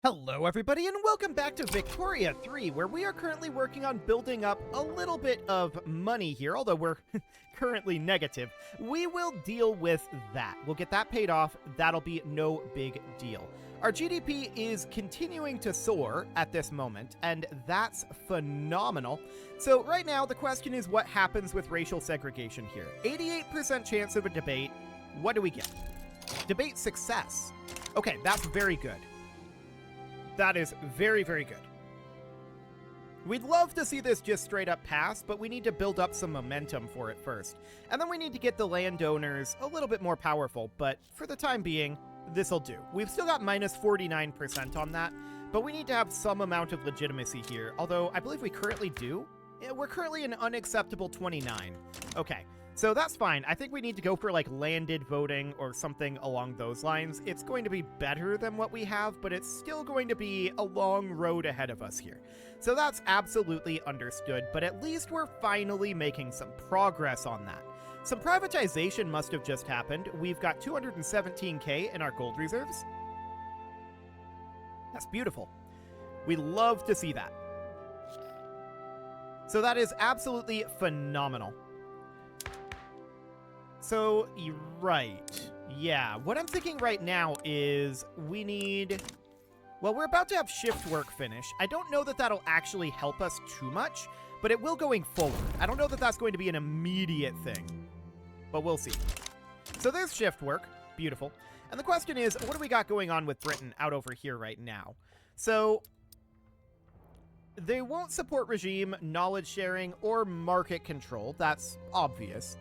Hello everybody and welcome back to Victoria 3, where we are currently working on building up a little bit of money here, although we're currently negative. We will deal with that. We'll get that paid off. That'll be no big deal. Our GDP is continuing to soar at this moment, and that's phenomenal. So right now, the question is what happens with racial segregation here? 88% chance of a debate. What do we get? Debate success. Okay, that's very good. That is very, very good. We'd love to see this just straight up pass, but we need to build up some momentum for it first. And then we need to get the landowners a little bit more powerful, but for the time being, this'll do. We've still got minus 49% on that, but we need to have some amount of legitimacy here, although I believe we currently do. Yeah, we're currently an unacceptable 29. Okay. So that's fine. I think we need to go for like landed voting or something along those lines. It's going to be better than what we have, but it's still going to be a long road ahead of us here. So that's absolutely understood, but at least we're finally making some progress on that. Some privatization must have just happened. We've got 217k in our gold reserves. That's beautiful. We love to see that. So that is absolutely phenomenal. So, right. Yeah, what I'm thinking right now is we need... Well, we're about to have shift work finish. I don't know that that'll actually help us too much, but it will going forward. I don't know that that's going to be an immediate thing, but we'll see. So there's shift work. Beautiful. And the question is, what do we got going on with Britain out over here right now? So... they won't support regime, knowledge sharing, or market control. That's obvious.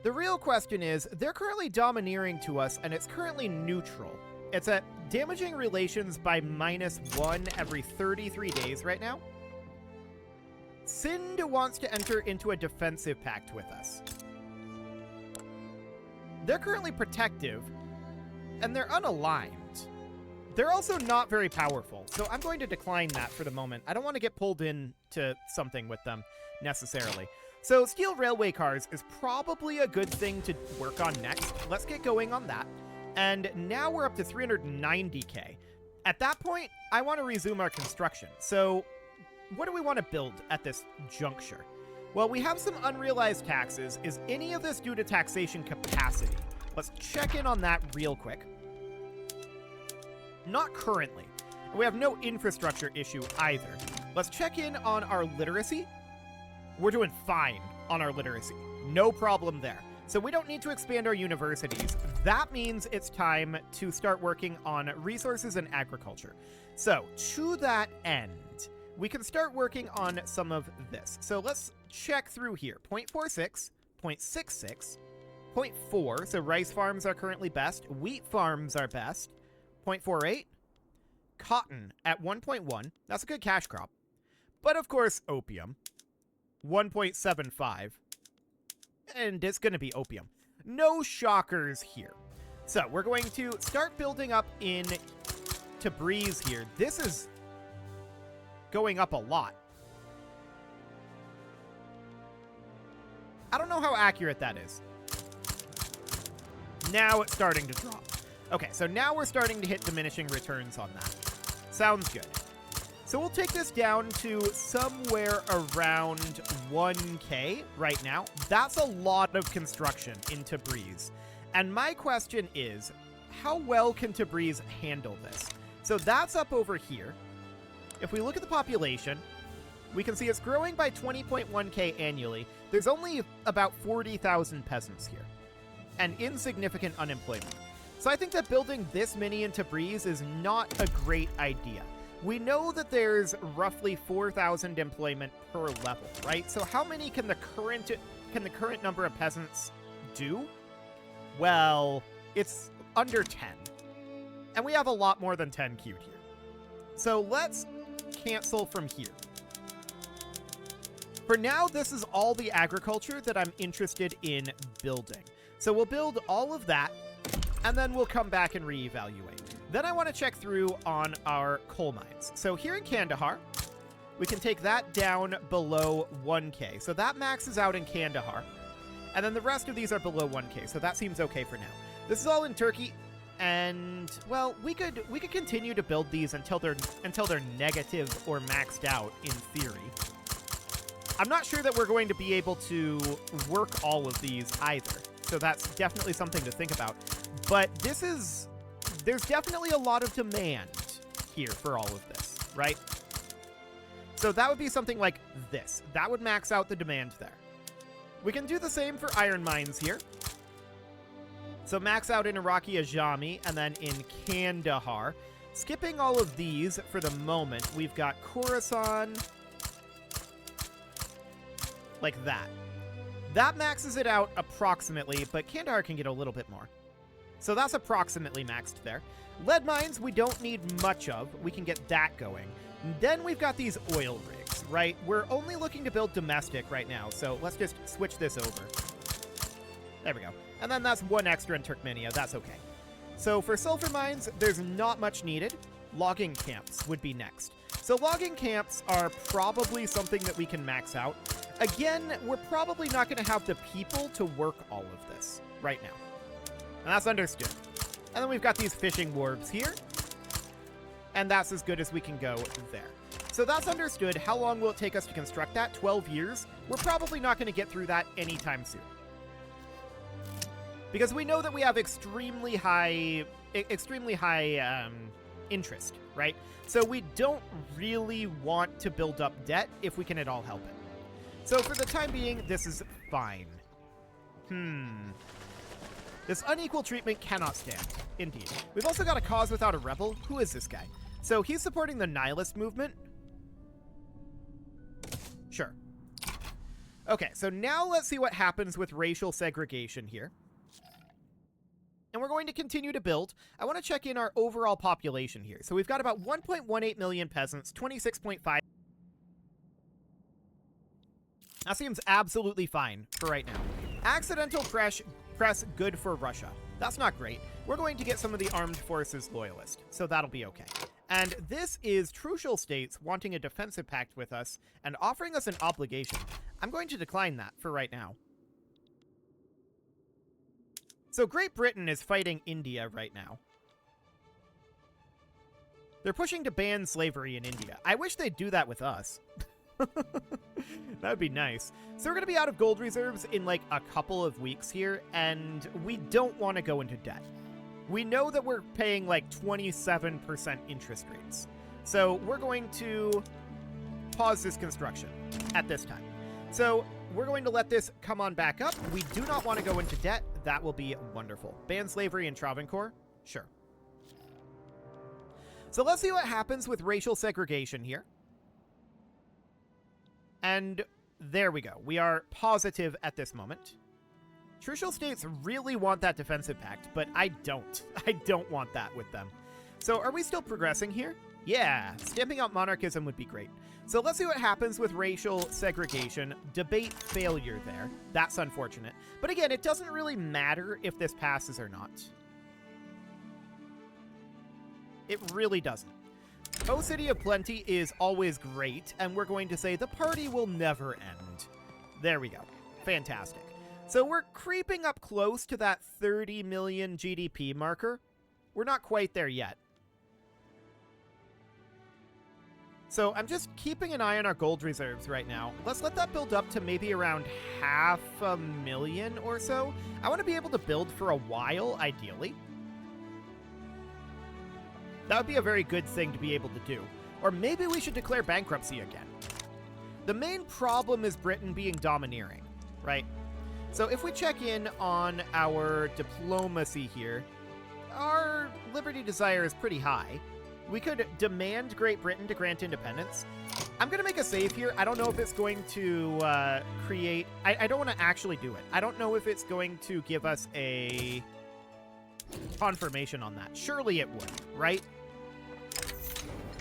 The real question is, they're currently domineering to us, and it's currently neutral. It's at damaging relations by -1 every 33 days right now. Sind wants to enter into a defensive pact with us. They're currently protective, and they're unaligned. They're also not very powerful, so I'm going to decline that for the moment. I don't want to get pulled into something with them, necessarily. So steel railway cars is probably a good thing to work on next. Let's get going on that. And now we're up to 390k. At that point, I want to resume our construction. So what do we want to build at this juncture? Well, we have some unrealized taxes. Is any of this due to taxation capacity? Let's check in on that real quick. Not currently. We have no infrastructure issue either. Let's check in on our literacy. We're doing fine on our literacy. No problem there. So we don't need to expand our universities. That means it's time to start working on resources and agriculture. So to that end, we can start working on some of this. So let's check through here. 0.46, 0.66, 0.4. So rice farms are currently best. Wheat farms are best. 0.48. Cotton at 1.1. That's a good cash crop. But of course, opium. 1.75. And it's going to be opium. No shockers here. So we're going to start building up in Tabriz here. This is going up a lot. I don't know how accurate that is. Now it's starting to drop. Okay, so now we're starting to hit diminishing returns on that. Sounds good. So we'll take this down to somewhere around 1k right now. That's a lot of construction in Tabriz. And my question is, how well can Tabriz handle this? So that's up over here. If we look at the population, we can see it's growing by 20.1k annually. There's only about 40,000 peasants here, and insignificant unemployment. So I think that building this many in Tabriz is not a great idea. We know that there's roughly 4,000 employment per level, right? So how many can the current number of peasants do? Well, it's under 10. And we have a lot more than 10 queued here. So let's cancel from here. For now, this is all the agriculture that I'm interested in building. So we'll build all of that, and then we'll come back and reevaluate. Then I want to check through on our coal mines. So here in Kandahar, we can take that down below 1k. So that maxes out in Kandahar. And then the rest of these are below 1k. So that seems okay for now. This is all in Turkey. And well, we could continue to build these until they're negative or maxed out in theory. I'm not sure that we're going to be able to work all of these either. So that's definitely something to think about. But there's definitely a lot of demand here for all of this, right? So that would be something like this. That would max out the demand there. We can do the same for iron mines here. So max out in Iraqi Ajami and then in Kandahar. Skipping all of these for the moment, we've got Khorasan, like that. That maxes it out approximately, but Kandahar can get a little bit more. So that's approximately maxed there. Lead mines, we don't need much of. We can get that going. Then we've got these oil rigs, right? We're only looking to build domestic right now, so let's just switch this over. There we go. And then that's one extra in Turkmenia. That's okay. So for sulfur mines, there's not much needed. Logging camps would be next. So logging camps are probably something that we can max out. Again, we're probably not going to have the people to work all of this right now. And that's understood. And then we've got these fishing wharves here. And that's as good as we can go there. So that's understood. How long will it take us to construct that? 12 years? We're probably not going to get through that anytime soon. Because we know that we have extremely high interest, right? So we don't really want to build up debt if we can at all help it. So for the time being, this is fine. This unequal treatment cannot stand. Indeed. We've also got a cause without a rebel. Who is this guy? So he's supporting the nihilist movement. Sure. Okay, so now let's see what happens with racial segregation here. And we're going to continue to build. I want to check in our overall population here. So we've got about 1.18 million peasants, 26.5. That seems absolutely fine for right now. Accidental press, good for Russia. That's not great. We're going to get some of the armed forces loyalist, so that'll be okay. And this is Trucial states wanting a defensive pact with us and offering us an obligation. I'm going to decline that for right now. So Great Britain is fighting India right now. They're pushing to ban slavery in India. I wish they'd do that with us. That would be nice. So we're going to be out of gold reserves in like a couple of weeks here, and we don't want to go into debt. We know that we're paying like 27% interest rates. So we're going to pause this construction at this time. So we're going to let this come on back up. We do not want to go into debt. That will be wonderful. Ban slavery in Travancore? Sure. So let's see what happens with racial segregation here. And there we go. We are positive at this moment. Trucial states really want that defensive pact, but I don't. I don't want that with them. So are we still progressing here? Yeah, stamping out monarchism would be great. So let's see what happens with racial segregation. Debate failure there. That's unfortunate. But again, it doesn't really matter if this passes or not. It really doesn't. O City of Plenty is always great, and we're going to say the party will never end. There we go. Fantastic. So we're creeping up close to that 30 million GDP marker. We're not quite there yet. So I'm just keeping an eye on our gold reserves right now. Let's let that build up to maybe around 500,000 or so. I want to be able to build for a while, ideally. That would be a very good thing to be able to do. Or maybe we should declare bankruptcy again. The main problem is Britain being domineering, right? So if we check in on our diplomacy here, our liberty desire is pretty high. We could demand Great Britain to grant independence. I'm going to make a save here. I don't know if it's going to create... I don't want to actually do it. I don't know if it's going to give us a confirmation on that. Surely it would, right?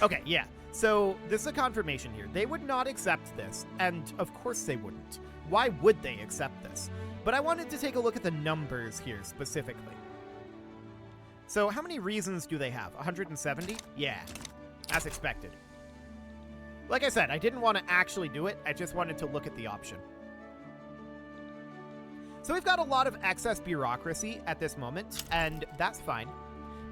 Okay, yeah. So this is a confirmation here. They would not accept this, and of course they wouldn't. Why would they accept this? But I wanted to take a look at the numbers here specifically. So how many reasons do they have? 170? Yeah, as expected. Like I said, I didn't want to actually do it. I just wanted to look at the option. So we've got a lot of excess bureaucracy at this moment, and that's fine.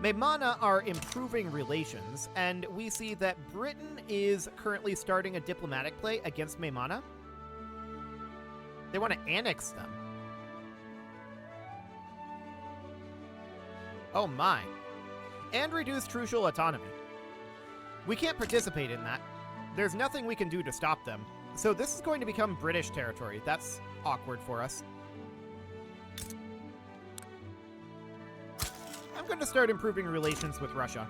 Maymana are improving relations, and we see that Britain is currently starting a diplomatic play against Maymana. They want to annex them. Oh my. And reduce trucial autonomy. We can't participate in that. There's nothing we can do to stop them. So this is going to become British territory. That's awkward for us. I'm going to start improving relations with Russia.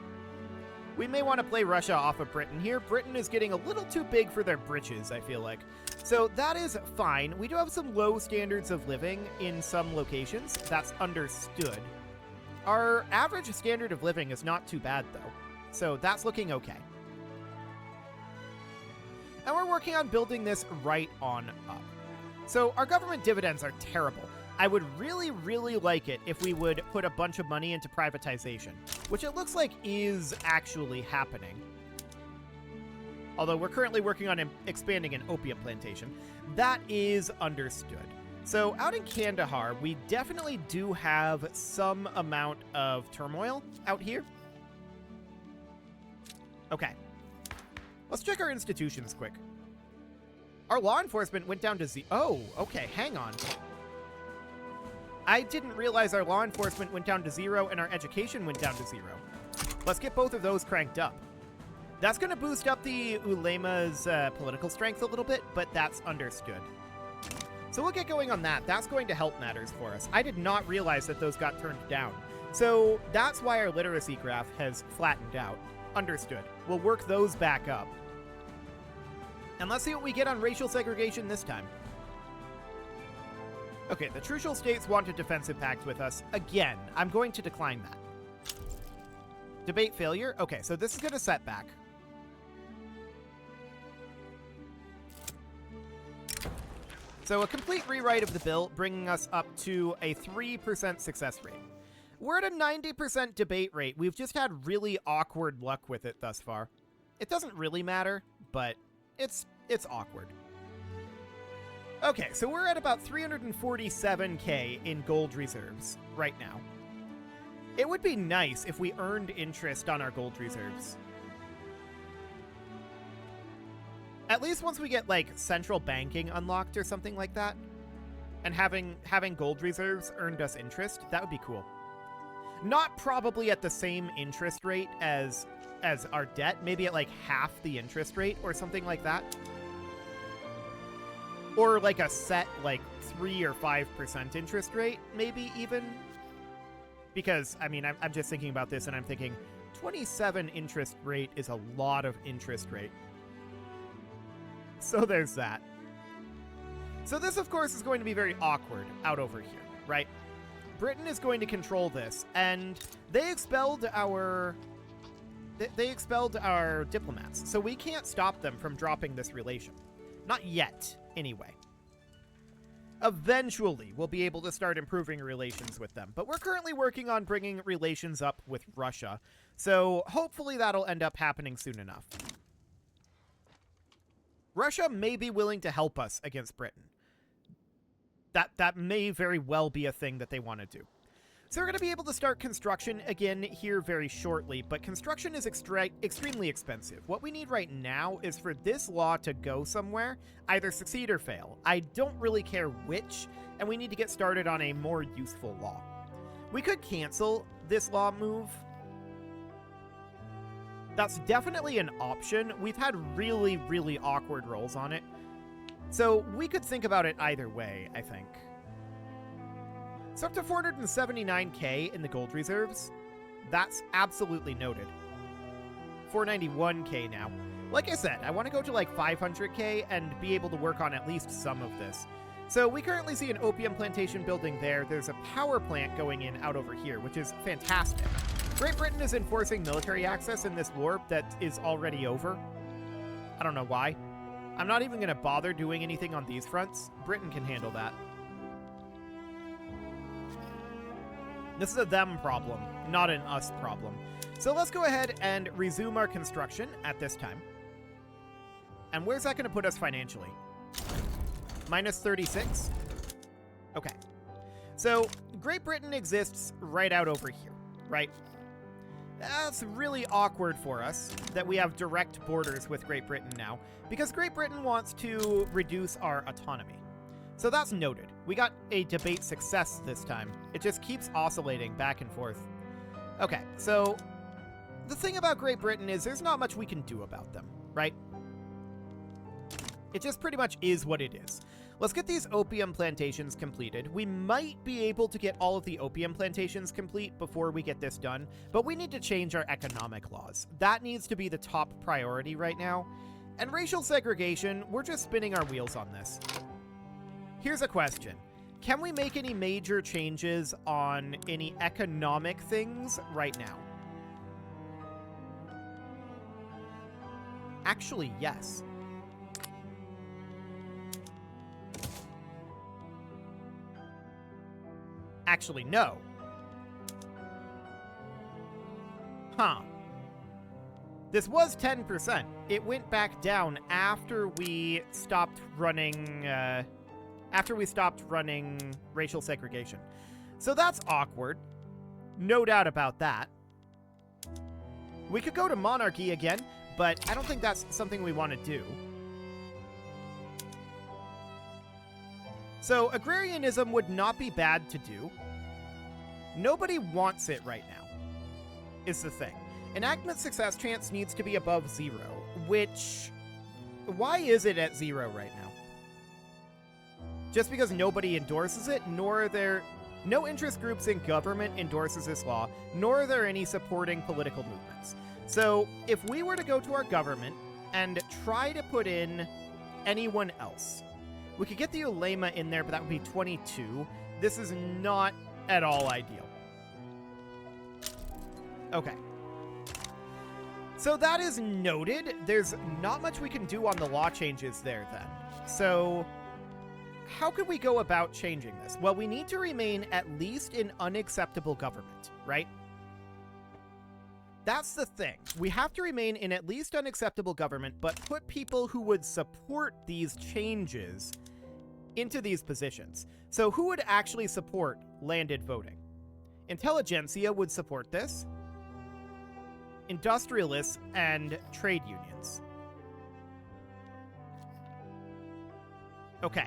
We may want to play Russia off of Britain here. Britain is getting a little too big for their britches, I feel like. So that is fine. We do have some low standards of living in some locations. That's understood. Our average standard of living is not too bad, though. So that's looking okay. And we're working on building this right on up. So our government dividends are terrible. I would really, really like it if we would put a bunch of money into privatization, which it looks like is actually happening. Although we're currently working on expanding an opium plantation. That is understood. So out in Kandahar, we definitely do have some amount of turmoil out here. Okay. Let's check our institutions quick. Our law enforcement went down to zero. Oh, okay, hang on. I didn't realize our law enforcement went down to 0 and our education went down to 0. Let's get both of those cranked up. That's going to boost up the ulema's political strength a little bit, but that's understood. So we'll get going on that. That's going to help matters for us. I did not realize that those got turned down. So that's why our literacy graph has flattened out. Understood. We'll work those back up. And let's see what we get on racial segregation this time. Okay, the Trucial States want a defensive pact with us. Again, I'm going to decline that. Debate failure? Okay, so this is going to set back. So a complete rewrite of the bill, bringing us up to a 3% success rate. We're at a 90% debate rate. We've just had really awkward luck with it thus far. It doesn't really matter, but it's awkward. Okay, so we're at about 347k in gold reserves right now. It would be nice if we earned interest on our gold reserves. At least once we get, like, central banking unlocked or something like that, and having gold reserves earned us interest, that would be cool. Not probably at the same interest rate as our debt, maybe at, like, half the interest rate or something like that. Or like a set, like, 3 or 5% interest rate, maybe even. Because, I mean, I'm just thinking about this and I'm thinking, 27 interest rate is a lot of interest rate. So there's that. So this, of course, is going to be very awkward out over here, right? Britain is going to control this, and they expelled our diplomats, so we can't stop them from dropping this relation. Not yet, anyway. Eventually, we'll be able to start improving relations with them, but we're currently working on bringing relations up with Russia, so hopefully that'll end up happening soon enough. Russia may be willing to help us against Britain. That may very well be a thing that they want to do. So we're going to be able to start construction again here very shortly, but construction is extremely expensive. What we need right now is for this law to go somewhere, either succeed or fail. I don't really care which, and we need to get started on a more useful law. We could cancel this law move. That's definitely an option. We've had really, really awkward rolls on it. So we could think about it either way, I think. So up to 479k in the gold reserves. That's absolutely noted. 491k now. Like I said, I want to go to like 500k and be able to work on at least some of this. So we currently see an opium plantation building there. There's a power plant going in out over here, which is fantastic. Great Britain is enforcing military access in this war that is already over. I don't know why. I'm not even going to bother doing anything on these fronts. Britain can handle that. This is a them problem, not an us problem. So let's go ahead and resume our construction at this time. And where's that going to put us financially? Minus 36? Okay. So Great Britain exists right out over here, right? That's really awkward for us that we have direct borders with Great Britain now, because Great Britain wants to reduce our autonomy. So that's noted. We got a debate success this time. It just keeps oscillating back and forth. Okay, so the thing about Great Britain is there's not much we can do about them, right? It just pretty much is what it is. Let's get these opium plantations completed. We might be able to get all of the opium plantations complete before we get this done, but we need to change our economic laws. That needs to be the top priority right now. And racial segregation, we're just spinning our wheels on this. Here's a question. Can we make any major changes on any economic things right now? Actually, yes. Actually, no. Huh. This was 10%. It went back down after we stopped running, racial segregation. So that's awkward. No doubt about that. We could go to monarchy again, but I don't think that's something we want to do. So agrarianism would not be bad to do. Nobody wants it right now, is the thing. Enactment success chance needs to be above 0, which... why is it at 0 right now? Just because nobody endorses it, nor are there... no interest groups in government endorses this law, nor are there any supporting political movements. So if we were to go to our government and try to put in anyone else, we could get the ulema in there, but that would be 22. This is not at all ideal. Okay. So that is noted. There's not much we can do on the law changes there then. So how could we go about changing this? Well, we need to remain at least in unacceptable government, right? That's the thing. We have to remain in at least unacceptable government, but put people who would support these changes into these positions. So who would actually support landed voting? Intelligentsia would support this. Industrialists and trade unions. Okay.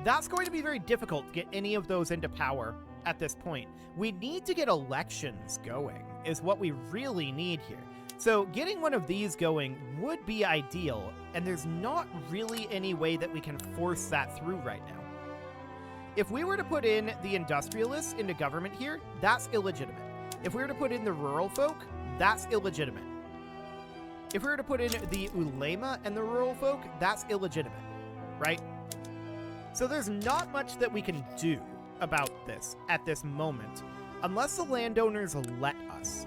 That's going to be very difficult to get any of those into power at this point. We need to get elections going, is what we really need here. So getting one of these going would be ideal, and there's not really any way that we can force that through right now. If we were to put in the industrialists into government here, that's illegitimate. If we were to put in the rural folk, that's illegitimate. If we were to put in the ulema and the rural folk, that's illegitimate, right? So there's not much that we can do about this at this moment, unless the landowners let us.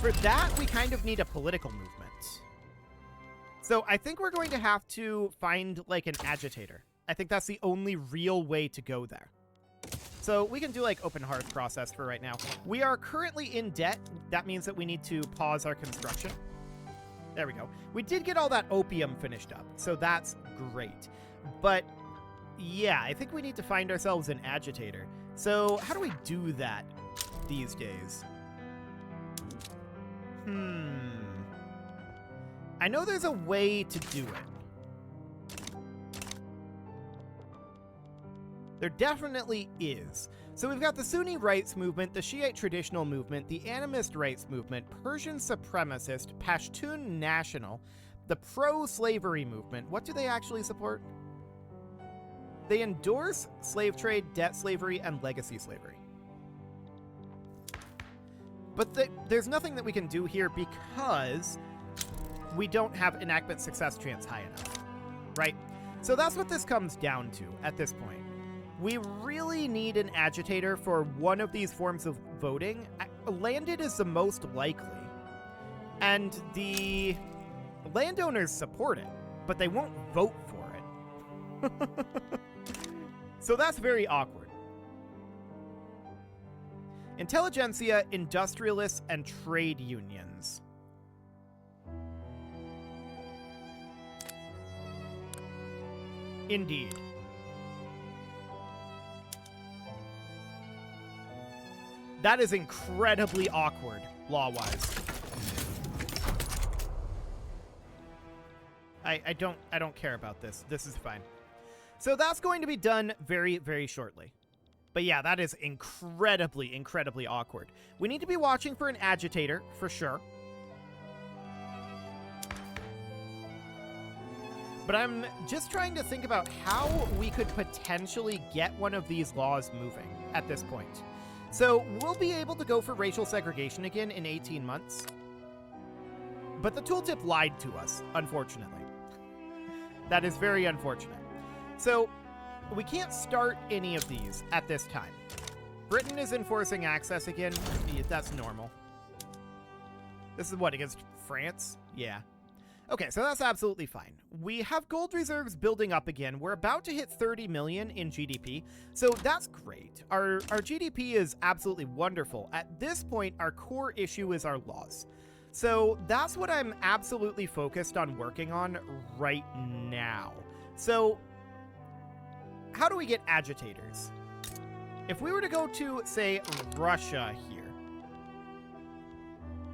For that, we kind of need a political movement. So I think we're going to have to find, like, an agitator. I think that's the only real way to go there. So we can do, like, open hearth process for right now. We are currently in debt. That means that we need to pause our construction. There we go. We did get all that opium finished up, so that's great. But yeah, I think we need to find ourselves an agitator. So how do we do that these days? I know there's a way to do it. There definitely is. So we've got the Sunni rights movement, the Shiite traditional movement, the animist rights movement, Persian supremacist, Pashtun national, the pro-slavery movement. What do they actually support? They endorse slave trade, debt slavery, and legacy slavery. But there's nothing that we can do here because we don't have enactment success chance high enough, right? So that's what this comes down to at this point. We really need an agitator for one of these forms of voting. Landed is the most likely. And the landowners support it, but they won't vote for it. So that's very awkward. Intelligentsia, industrialists, and trade unions. Indeed. That is incredibly awkward, law-wise. I don't care about this. This is fine. So that's going to be done very, very shortly. But yeah, that is incredibly, incredibly awkward. We need to be watching for an agitator, for sure. But I'm just trying to think about how we could potentially get one of these laws moving at this point. So we'll be able to go for racial segregation again in 18 months. But the tooltip lied to us, unfortunately. That is very unfortunate. So we can't start any of these at this time. Britain is enforcing access again. Yeah, that's normal. This is what, against France? Yeah. Okay, so that's absolutely fine. We have gold reserves building up again. We're about to hit 30 million in GDP, so that's great. Our GDP is absolutely wonderful. At this point, our core issue is our laws. So that's what I'm absolutely focused on working on right now. So how do we get agitators? If we were to go to, say, Russia here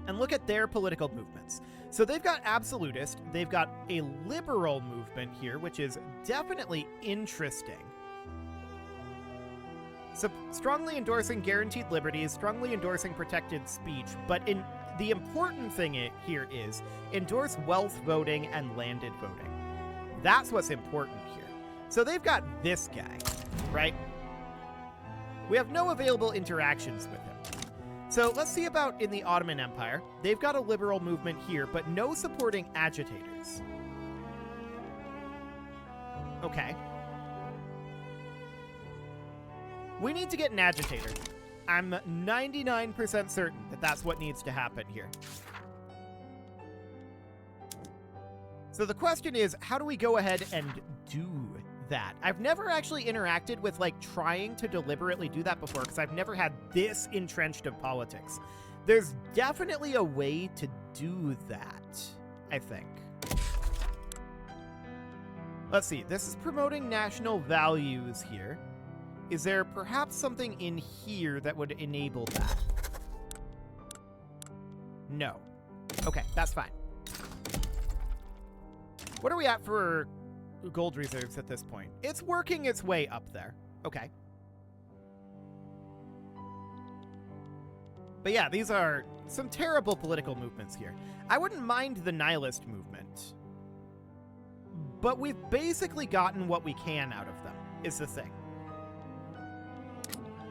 and look at their political movements. So they've got absolutist, they've got a liberal movement here, which is definitely interesting. So strongly endorsing guaranteed liberties, strongly endorsing protected speech, but the important thing here is endorse wealth voting and landed voting. That's what's important here. So they've got this guy, right? We have no available interactions with him. So let's see about in the Ottoman Empire. They've got a liberal movement here, but no supporting agitators. Okay. We need to get an agitator. I'm 99% certain that that's what needs to happen here. So the question is, how do we go ahead and do that? I've never actually interacted with, like, trying to deliberately do that before, because I've never had this entrenched of politics. There's definitely a way to do that, I think. Let's see. This is promoting national values here. Is there perhaps something in here that would enable that? No. Okay, that's fine. What are we at for gold reserves at this point? It's working its way up there. Okay. But yeah, these are some terrible political movements here. I wouldn't mind the nihilist movement. But we've basically gotten what we can out of them, is the thing.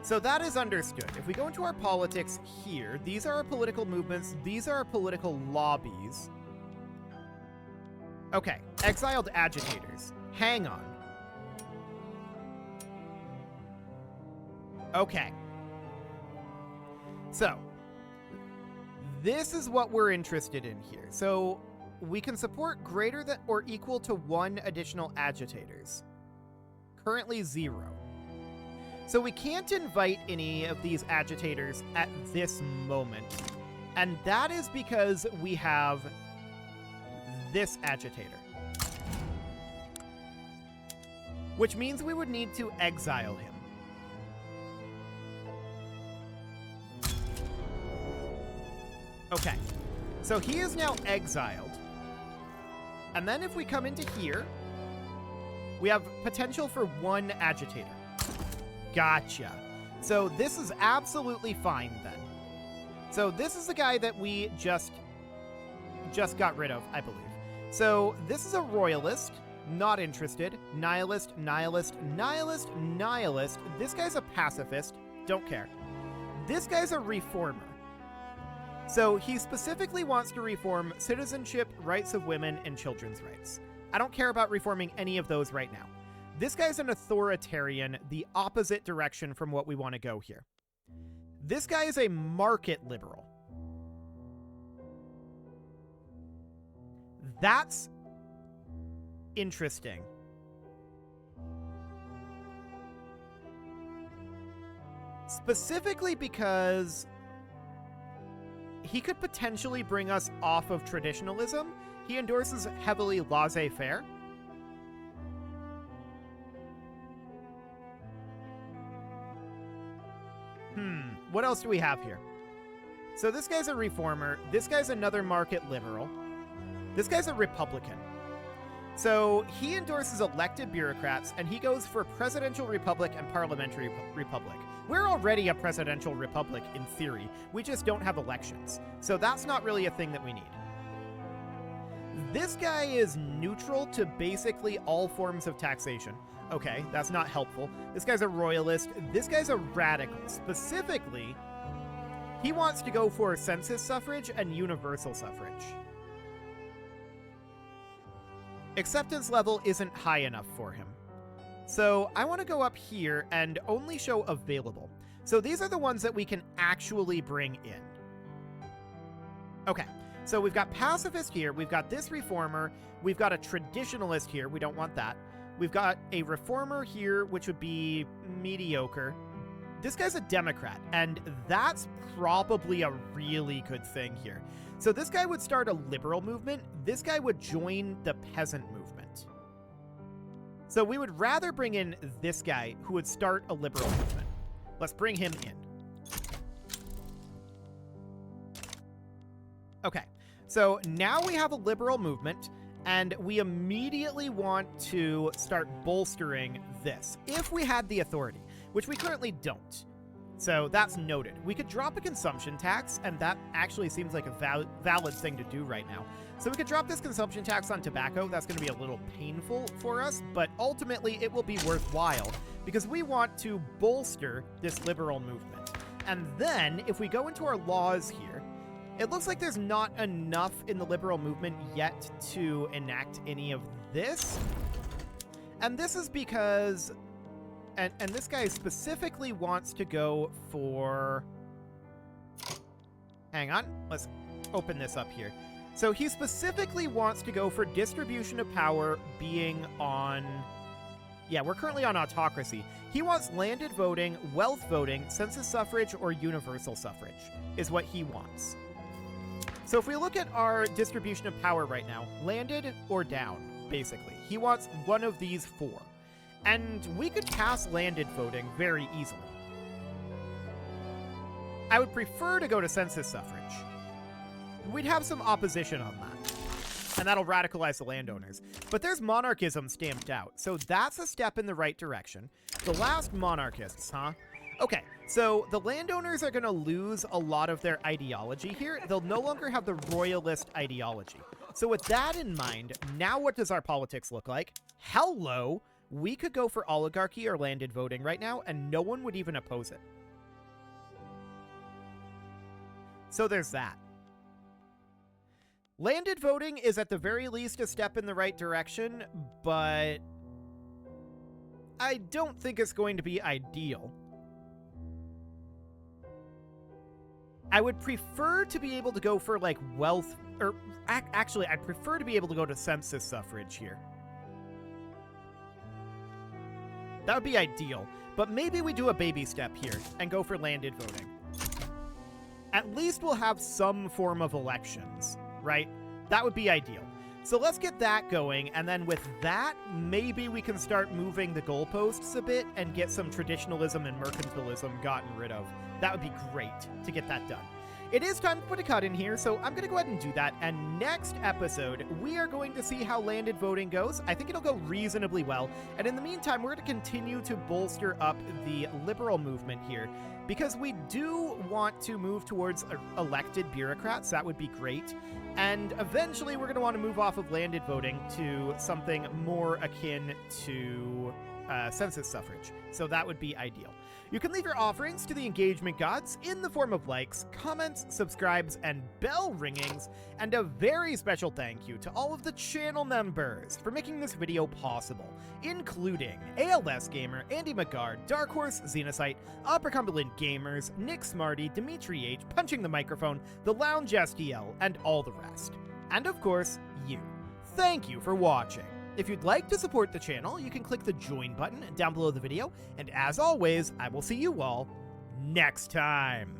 So that is understood. If we go into our politics here, these are our political movements, these are our political lobbies. Okay, exiled agitators. Hang on. Okay. So, this is what we're interested in here. So, we can support greater than or equal to 1 additional agitators. Currently 0. So we can't invite any of these agitators at this moment. And that is because we have this agitator. Which means we would need to exile him. Okay. So he is now exiled. And then if we come into here, we have potential for 1 agitator. Gotcha. So this is absolutely fine then. So this is the guy that we just got rid of, I believe. So this is a royalist, not interested. Nihilist, nihilist, nihilist, nihilist. This guy's a pacifist, don't care. This guy's a reformer. So he specifically wants to reform citizenship, rights of women, and children's rights. I don't care about reforming any of those right now. This guy's an authoritarian, the opposite direction from what we want to go here. This guy is a market liberal. That's interesting. Specifically because he could potentially bring us off of traditionalism. He endorses heavily laissez-faire. what else do we have here? So this guy's a reformer. This guy's another market liberal. This guy's a Republican. So he endorses elected bureaucrats, and he goes for presidential republic and parliamentary republic. We're already a presidential republic in theory. We just don't have elections. So that's not really a thing that we need. This guy is neutral to basically all forms of taxation. Okay, that's not helpful. This guy's a royalist. This guy's a radical. Specifically, he wants to go for census suffrage and universal suffrage. Acceptance level isn't high enough for him. So I want to go up here and only show available. So these are the ones that we can actually bring in. Okay, so we've got pacifist here. We've got this reformer. We've got a traditionalist here. We don't want that. We've got a reformer here, which would be mediocre. This guy's a Democrat, and that's probably a really good thing here. So this guy would start a liberal movement. This guy would join the peasant movement. So we would rather bring in this guy who would start a liberal movement. Let's bring him in. Okay, so now we have a liberal movement, and we immediately want to start bolstering this, if we had the authority, which we currently don't. So that's noted. We could drop a consumption tax, and that actually seems like a valid thing to do right now. So we could drop this consumption tax on tobacco. That's going to be a little painful for us, but ultimately it will be worthwhile because we want to bolster this liberal movement. And then if we go into our laws here, it looks like there's not enough in the liberal movement yet to enact any of this. And this is because... And this guy specifically wants to go for... Hang on. Let's open this up here. So he specifically wants to go for distribution of power being on... Yeah, we're currently on autocracy. He wants landed voting, wealth voting, census suffrage, or universal suffrage is what he wants. So if we look at our distribution of power right now, landed or down, basically. He wants one of these four. And we could pass landed voting very easily. I would prefer to go to census suffrage. We'd have some opposition on that. And that'll radicalize the landowners. But there's monarchism stamped out, so that's a step in the right direction. The last monarchists, huh? Okay, so the landowners are going to lose a lot of their ideology here. They'll no longer have the royalist ideology. So with that in mind, now what does our politics look like? Hello! We could go for oligarchy or landed voting right now, and no one would even oppose it. So there's that. Landed voting is at the very least a step in the right direction, but I don't think it's going to be ideal. I would prefer to be able to go for, like, wealth, or actually, I'd prefer to be able to go to census suffrage here. That would be ideal, but maybe we do a baby step here and go for landed voting. At least we'll have some form of elections, right? That would be ideal. So let's get that going, and then with that, maybe we can start moving the goalposts a bit and get some traditionalism and mercantilism gotten rid of. That would be great to get that done. It is time to put a cut in here, so I'm going to go ahead and do that, and next episode, we are going to see how landed voting goes. I think it'll go reasonably well, and in the meantime, we're going to continue to bolster up the liberal movement here, because we do want to move towards elected bureaucrats. That would be great, and eventually we're going to want to move off of landed voting to something more akin to census suffrage, so that would be ideal. You can leave your offerings to the engagement gods in the form of likes, comments, subscribes, and bell ringings, and a very special thank you to all of the channel members for making this video possible, including ALS Gamer, Andy McGard, Dark Horse, Xenocyte, Upper Cumberland Gamers, Nick Smarty, Dimitri H, Punching the Microphone, The Lounge STL, and all the rest. And of course, you. Thank you for watching. If you'd like to support the channel, you can click the join button down below the video, and as always, I will see you all next time.